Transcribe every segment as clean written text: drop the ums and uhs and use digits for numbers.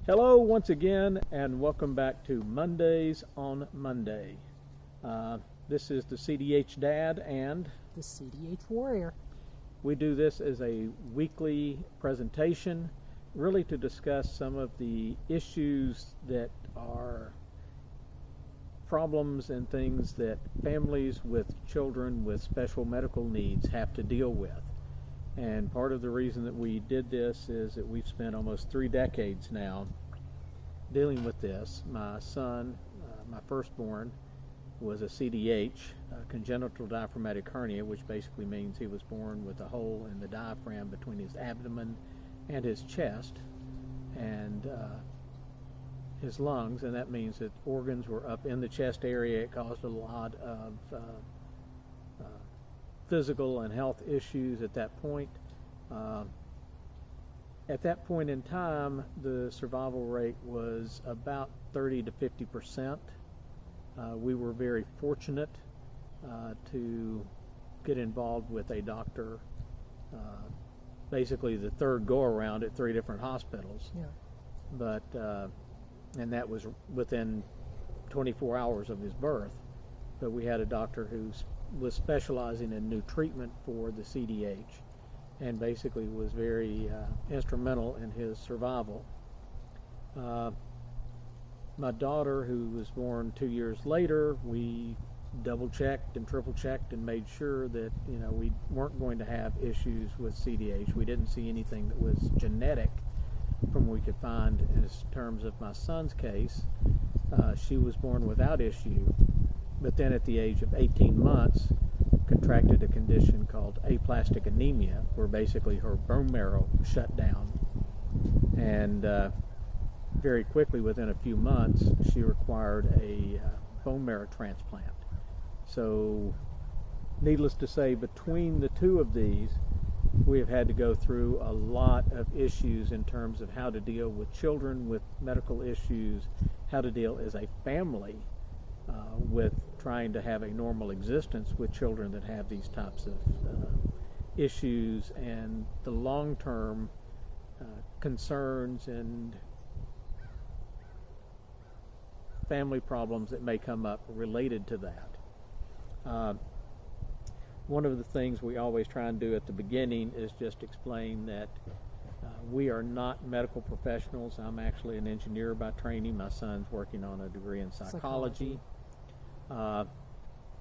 Hello once again, and welcome back to Mondays on Monday. This is the CDH Dad and the CDH Warrior. We do this as a weekly presentation, really to discuss some of the issues that are problems and things that families with children with special medical needs have to deal with. And part of the reason that we did this is that we've spent almost 3 decades now dealing with this. My son, my firstborn, was a CDH, congenital diaphragmatic hernia, which basically means he was born with a hole in the diaphragm between his abdomen and his chest and his lungs, and that means that organs were up in the chest area. It caused a lot of physical and health issues at that point. At that point in time, the survival rate was about 30 to 50%. We were very fortunate to get involved with a doctor, basically the third go-around at 3 different hospitals. Yeah. But and that was within 24 hours of his birth. But we had a doctor who was specializing in new treatment for the CDH and basically was very instrumental in his survival. My daughter, who was born 2 years later, we double-checked and triple-checked and made sure that we weren't going to have issues with CDH. We didn't see anything that was genetic from what we could find. In terms of my son's case, she was born without issue, but then at the age of 18 months contracted a condition called aplastic anemia, where basically her bone marrow shut down, and very quickly, within a few months, she required a bone marrow transplant. So needless to say, between the two of these, we have had to go through a lot of issues in terms of how to deal with children with medical issues, how to deal as a family with trying to have a normal existence with children that have these types of issues, and the long-term concerns and family problems that may come up related to that. One of the things we always try and do at the beginning is just explain that we are not medical professionals. I'm actually an engineer by training. My son's working on a degree in psychology.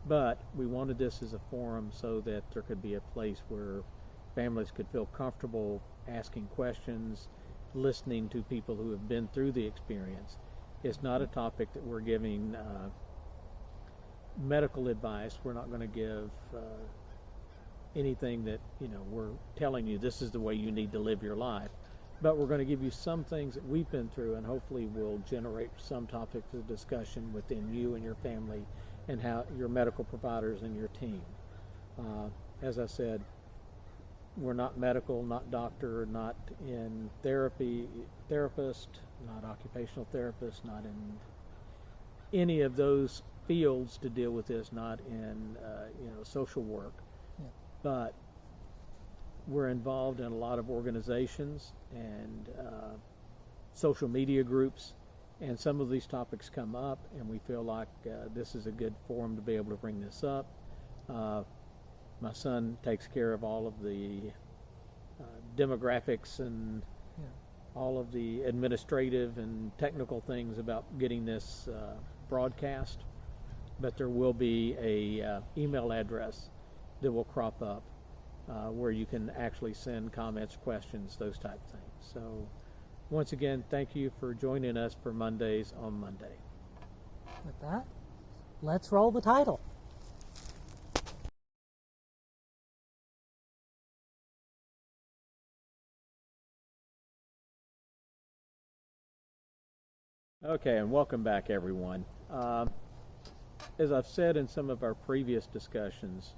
But we wanted this as a forum so that there could be a place where families could feel comfortable asking questions, listening to people who have been through the experience. It's not a topic that we're giving medical advice. We're not going to give anything that we're telling you this is the way you need to live your life, but we're going to give you some things that we've been through, and hopefully will generate some topics of discussion within you and your family and how your medical providers and your team. As I said, we're not medical, not doctor, not in therapist, not occupational therapist, not in any of those fields to deal with this, not in social work. Yeah. But we're involved in a lot of organizations and social media groups, and some of these topics come up, and we feel like this is a good forum to be able to bring this up. My son takes care of all of the demographics and all of the administrative and technical things about getting this broadcast, but there will be a email address that will crop up where you can actually send comments, questions, those type of things. So once again, thank you for joining us for Mondays on Monday. With that, let's roll the title. Okay, and welcome back, everyone. As I've said in some of our previous discussions,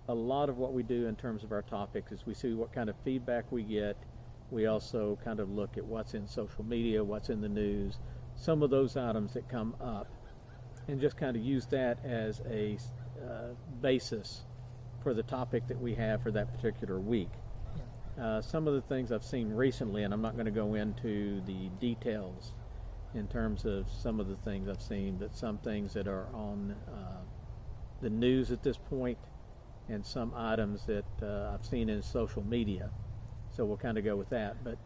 a lot of what we do in terms of our topics is we see what kind of feedback we get. We also kind of look at what's in social media, what's in the news, some of those items that come up, and just kind of use that as a basis for the topic that we have for that particular week. Some of the things I've seen recently, and I'm not going to go into the details in terms of some of the things I've seen, but some things that are on the news at this point, and some items that I've seen in social media. So we'll kind of go with that. But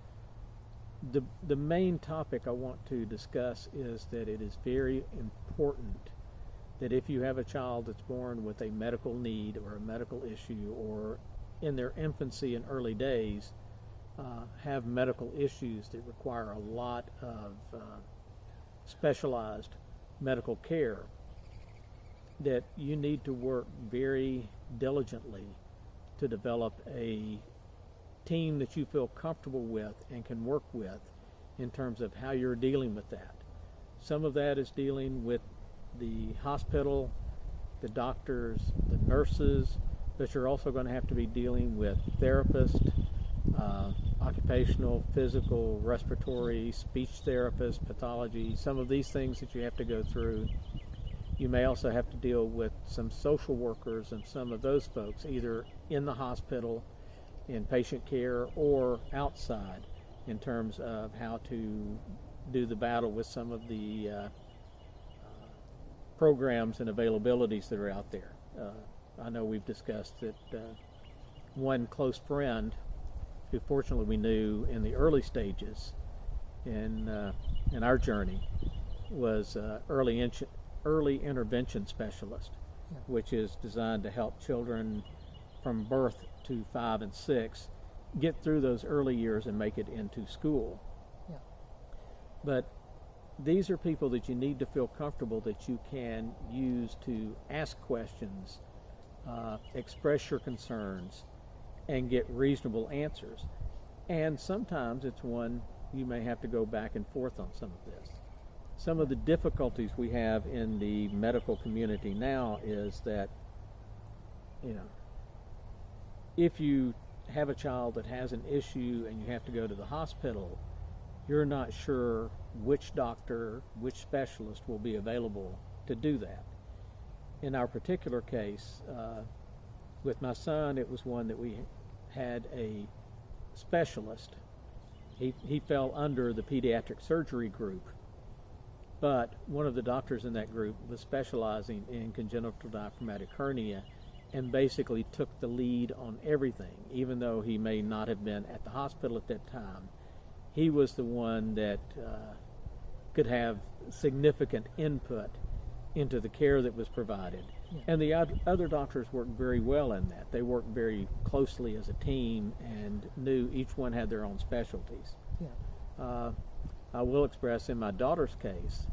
the main topic I want to discuss is that it is very important that if you have a child that's born with a medical need or a medical issue, or in their infancy and early days have medical issues that require a lot of specialized medical care, that you need to work very diligently to develop a team that you feel comfortable with and can work with in terms of how you're dealing with that. Some of that is dealing with the hospital, the doctors, the nurses, but you're also going to have to be dealing with therapists, occupational, physical, respiratory, speech therapists, pathology, some of these things that you have to go through. You may also have to deal with some social workers and some of those folks, either in the hospital, in patient care, or outside, in terms of how to do the battle with some of the programs and availabilities that are out there. I know we've discussed that one close friend who fortunately we knew in the early stages in our journey was early intervention specialist, which is designed to help children from birth to 5 and 6 get through those early years and make it into school. Yeah. But these are people that you need to feel comfortable that you can use to ask questions, express your concerns, and get reasonable answers. And sometimes it's one you may have to go back and forth on some of this. Some of the difficulties we have in the medical community now is that, if you have a child that has an issue and you have to go to the hospital, you're not sure which doctor, which specialist will be available to do that. In our particular case, with my son, it was one that we had a specialist. He fell under the pediatric surgery group, but one of the doctors in that group was specializing in congenital diaphragmatic hernia and basically took the lead on everything. Even though he may not have been at the hospital at that time, he was the one that could have significant input into the care that was provided. Yeah. And the other doctors worked very well in that. They worked very closely as a team and knew each one had their own specialties. Yeah. I will express in my daughter's case,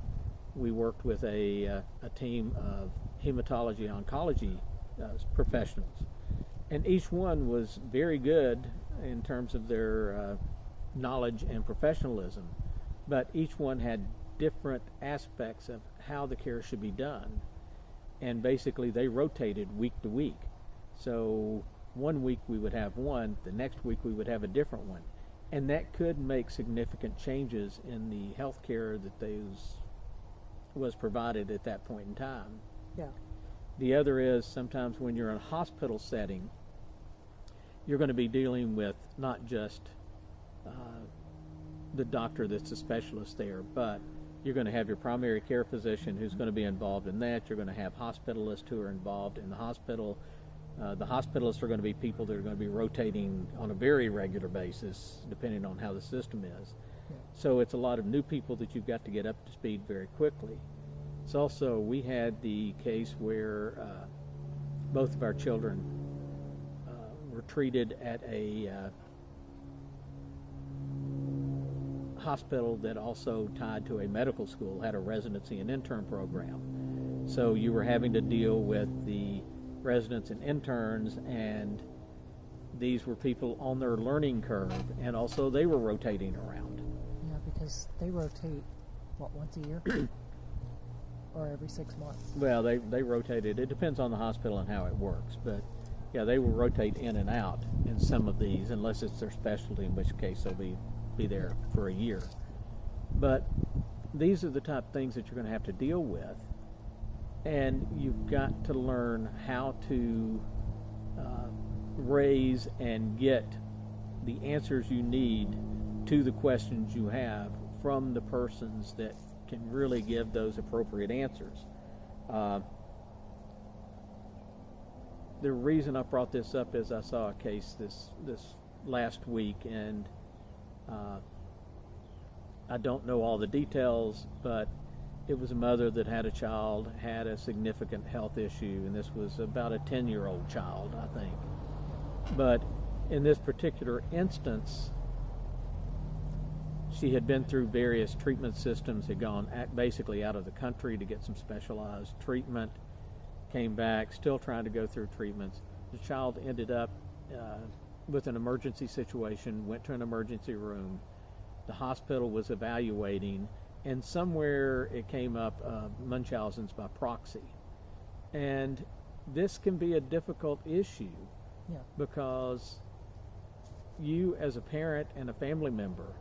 we worked with a team of hematology oncology professionals, and each one was very good in terms of their knowledge and professionalism, but each one had different aspects of how the care should be done, and basically they rotated week to week. So one week we would have one, the next week we would have a different one, and that could make significant changes in the health care that was provided at that point in time. Yeah. The other is sometimes when you're in a hospital setting, you're going to be dealing with not just the doctor that's a specialist there, but you're going to have your primary care physician who's going to be involved in that. You're going to have hospitalists who are involved in the hospital. The hospitalists are going to be people that are going to be rotating on a very regular basis, depending on how the system is. Yeah. So it's a lot of new people that you've got to get up to speed very quickly. It's also, we had the case where both of our children were treated at a hospital that also tied to a medical school, had a residency and intern program. So you were having to deal with the residents and interns, and these were people on their learning curve, and also they were rotating around. Yeah, because they rotate, once a year? Or every 6 months? Well, they rotated. It depends on the hospital and how it works, but yeah, they will rotate in and out in some of these, unless it's their specialty, in which case they'll be there for a year. But these are the type of things that you're going to have to deal with, and you've got to learn how to raise and get the answers you need to the questions you have from the persons that can really give those appropriate answers. The reason I brought this up is I saw a case this last week, and I don't know all the details, but it was a mother that had a child, had a significant health issue, and this was about a 10-year-old child, I think. But in this particular instance, she had been through various treatment systems, had gone basically out of the country to get some specialized treatment, came back, still trying to go through treatments. The child ended up with an emergency situation, went to an emergency room. The hospital was evaluating, and somewhere it came up Munchausen's by proxy. And this can be a difficult issue, Yeah. because you as a parent and a family member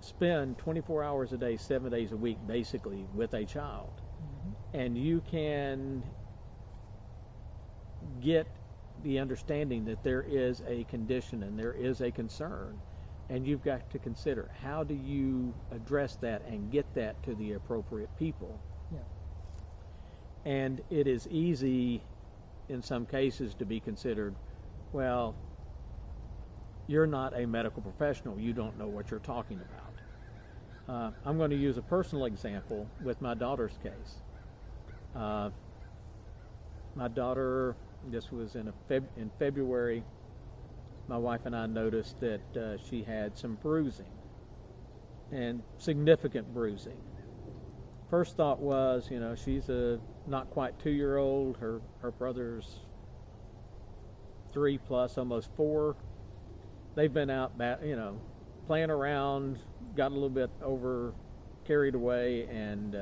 spend 24 hours a day, 7 days a week, basically, with a child. Mm-hmm. And you can get the understanding that there is a condition and there is a concern, and you've got to consider, how do you address that and get that to the appropriate people? Yeah. And it is easy in some cases to be considered, well, you're not a medical professional, you don't know what you're talking about. I'm going to use a personal example with my daughter's case. My daughter, this was in February, my wife and I noticed that she had some bruising, and significant bruising. First thought was, she's a not quite 2-year-old. Her brother's 3 plus, almost 4. They've been out, playing around, got a little bit carried away, and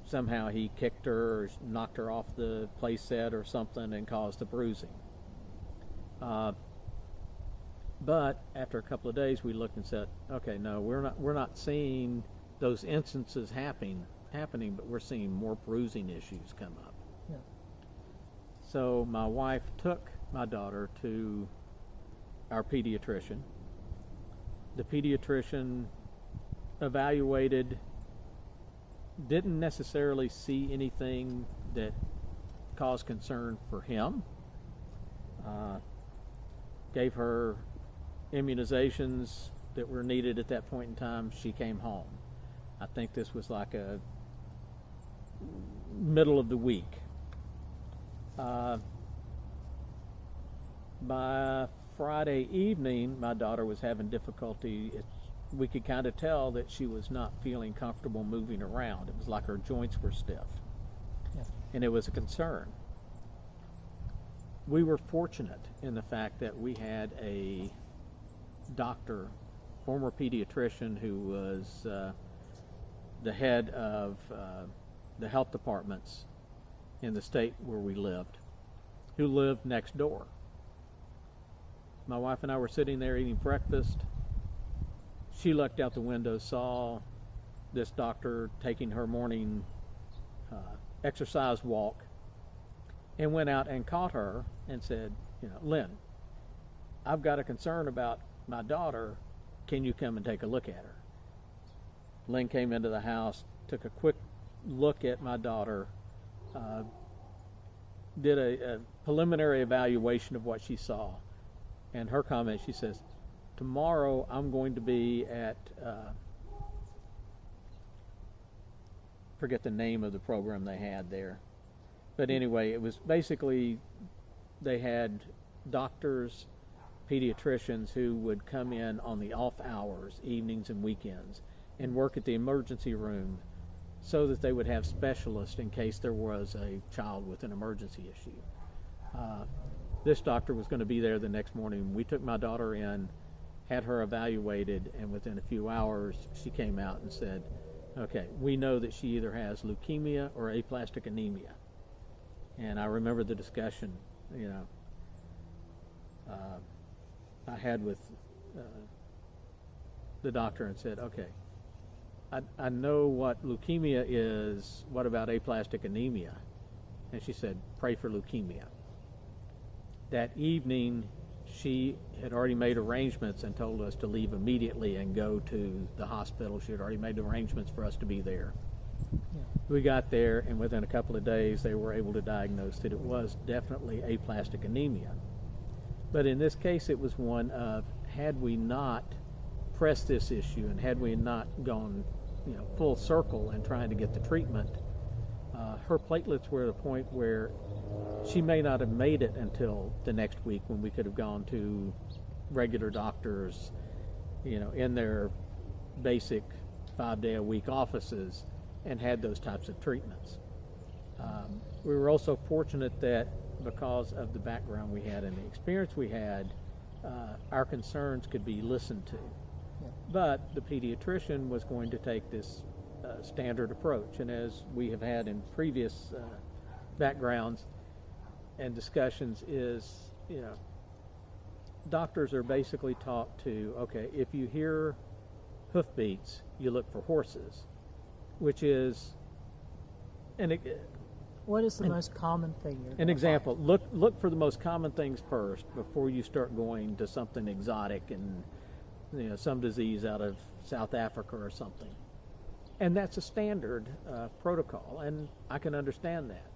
somehow he kicked her or knocked her off the play set or something and caused the bruising. But after a couple of days, we looked and said, okay, no, we're not seeing those instances happening, but we're seeing more bruising issues come up. Yeah. So my wife took my daughter to our pediatrician. The pediatrician evaluated, didn't necessarily see anything that caused concern for him. Gave her immunizations that were needed at that point in time. She came home. I think this was like a middle of the week. By Friday evening, my daughter was having difficulty. We could kind of tell that she was not feeling comfortable moving around. It was like her joints were stiff. Yeah. And it was a concern. We were fortunate in the fact that we had a doctor, former pediatrician, who was the head of the health departments in the state where we lived, who lived next door. My wife and I were sitting there eating breakfast. She looked out the window, saw this doctor taking her morning exercise walk, and went out and caught her and said, Lynn, I've got a concern about my daughter. Can you come and take a look at her? Lynn came into the house, took a quick look at my daughter, did a preliminary evaluation of what she saw. And her comment, she says, tomorrow I'm going to be at, forget the name of the program they had there. But anyway, it was basically, they had doctors, pediatricians who would come in on the off hours, evenings and weekends, and work at the emergency room so that they would have specialists in case there was a child with an emergency issue. This doctor was going to be there the next morning. We took my daughter in, had her evaluated, and within a few hours she came out and said, okay, we know that she either has leukemia or aplastic anemia. And I remember the discussion, I had with the doctor, and said, okay, I know what leukemia is. What about aplastic anemia? And she said, pray for leukemia. That evening, she had already made arrangements and told us to leave immediately and go to the hospital. She had already made arrangements for us to be there. Yeah. We got there, and within a couple of days, they were able to diagnose that it was definitely aplastic anemia. But in this case, it was one of, had we not pressed this issue and had we not gone, full circle and trying to get the treatment, her platelets were at a point where she may not have made it until the next week, when we could have gone to regular doctors, in their basic 5-day-a-week offices and had those types of treatments. We were also fortunate that because of the background we had and the experience we had, our concerns could be listened to. Yeah. But the pediatrician was going to take this standard approach, and as we have had in previous backgrounds and discussions is, doctors are basically taught to, okay, if you hear hoofbeats, you look for horses, which is What is the most common thing you're an example. Look for the most common things first before you start going to something exotic and some disease out of South Africa or something. And that's a standard protocol, and I can understand that.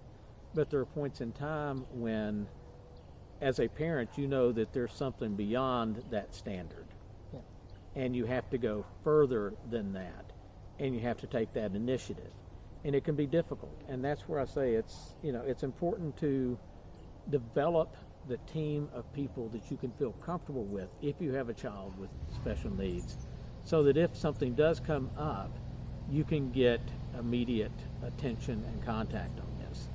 But there are points in time when, as a parent, you know that there's something beyond that standard. Yeah. And you have to go further than that, and you have to take that initiative. And it can be difficult, and that's where I say it's important to develop the team of people that you can feel comfortable with if you have a child with special needs, so that if something does come up, you can get immediate attention and contact on this.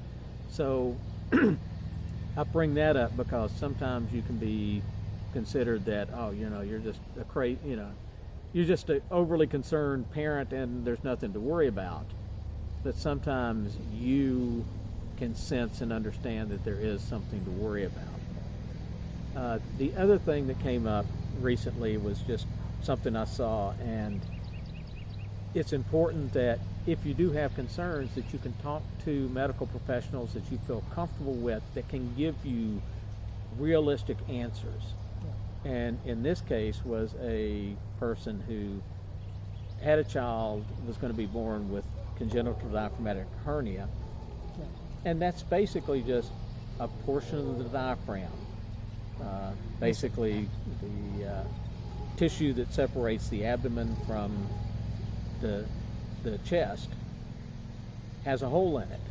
So I bring that up because sometimes you can be considered that, you're just you're just an overly concerned parent and there's nothing to worry about. But sometimes you can sense and understand that there is something to worry about. The other thing that came up recently was just something I saw, and it's important that if you do have concerns, that you can talk to medical professionals that you feel comfortable with, that can give you realistic answers. Yeah. And in this case was a person who had a child, was going to be born with congenital diaphragmatic hernia. Yeah. And that's basically just a portion of the diaphragm. Basically the tissue that separates the abdomen from the chest has a hole in it.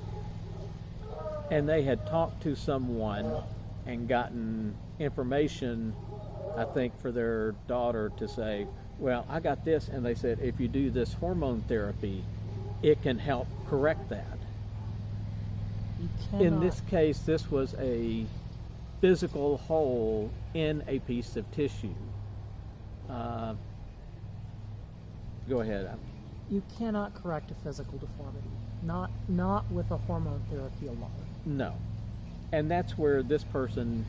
And they had talked to someone and gotten information, I think, for their daughter to say, well, I got this, and they said if you do this hormone therapy, it can help correct that. In this case, this was a physical hole in a piece of tissue. Go ahead. You cannot correct a physical deformity, not with a hormone therapy alone. No. And that's where this person,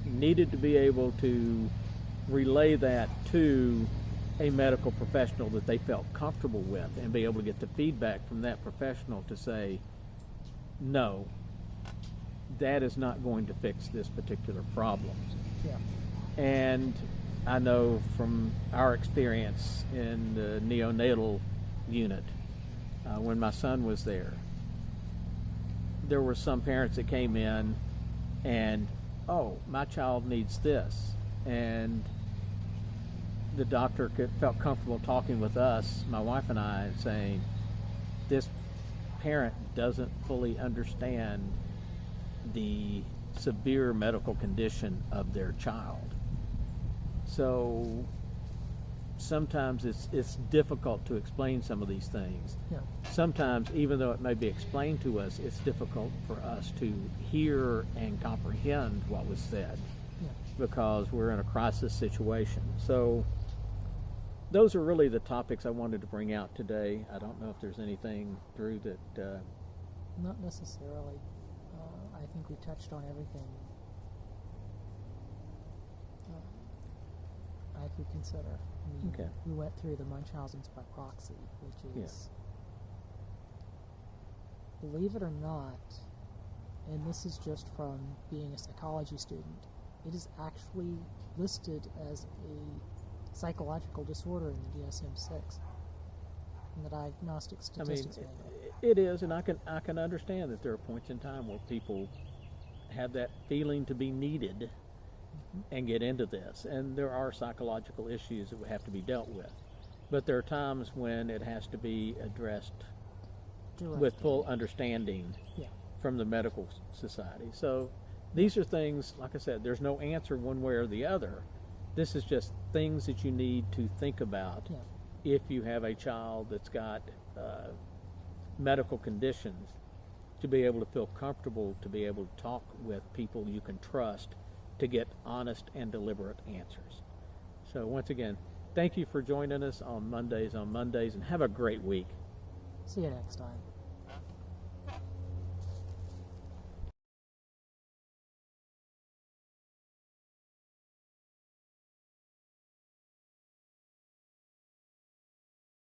needed to be able to relay that to a medical professional that they felt comfortable with, and be able to get the feedback from that professional to say, no, that is not going to fix this particular problem. Yeah. And I know from our experience in the neonatal unit, when my son was there were some parents that came in and, oh, my child needs this. And the doctor felt comfortable talking with us, my wife and I, and saying, this parent doesn't fully understand the severe medical condition of their child. So sometimes it's difficult to explain some of these things. Yeah. Sometimes, even though it may be explained to us, it's difficult for us to hear and comprehend what was said. Yeah. Because we're in a crisis situation. So those are really the topics I wanted to bring out today. I don't know if there's anything, Drew, that... Not necessarily. I think we touched on everything I could consider. I mean, Okay. We went through the Munchausen's by proxy, which is, believe it or not, and this is just from being a psychology student, it is actually listed as a psychological disorder in the DSM-6 in the Diagnostic Statistics Manual. It is, and I can understand that there are points in time where people have that feeling to be needed and get into this, and there are psychological issues that would have to be dealt with. But there are times when it has to be addressed with full understanding from the medical society. So these are things, like I said, there's no answer one way or the other. This is just things that you need to think about if you have a child that's got medical conditions, to be able to feel comfortable, to be able to talk with people you can trust to get honest and deliberate answers. So once again, thank you for joining us on Mondays, and have a great week. See you next time.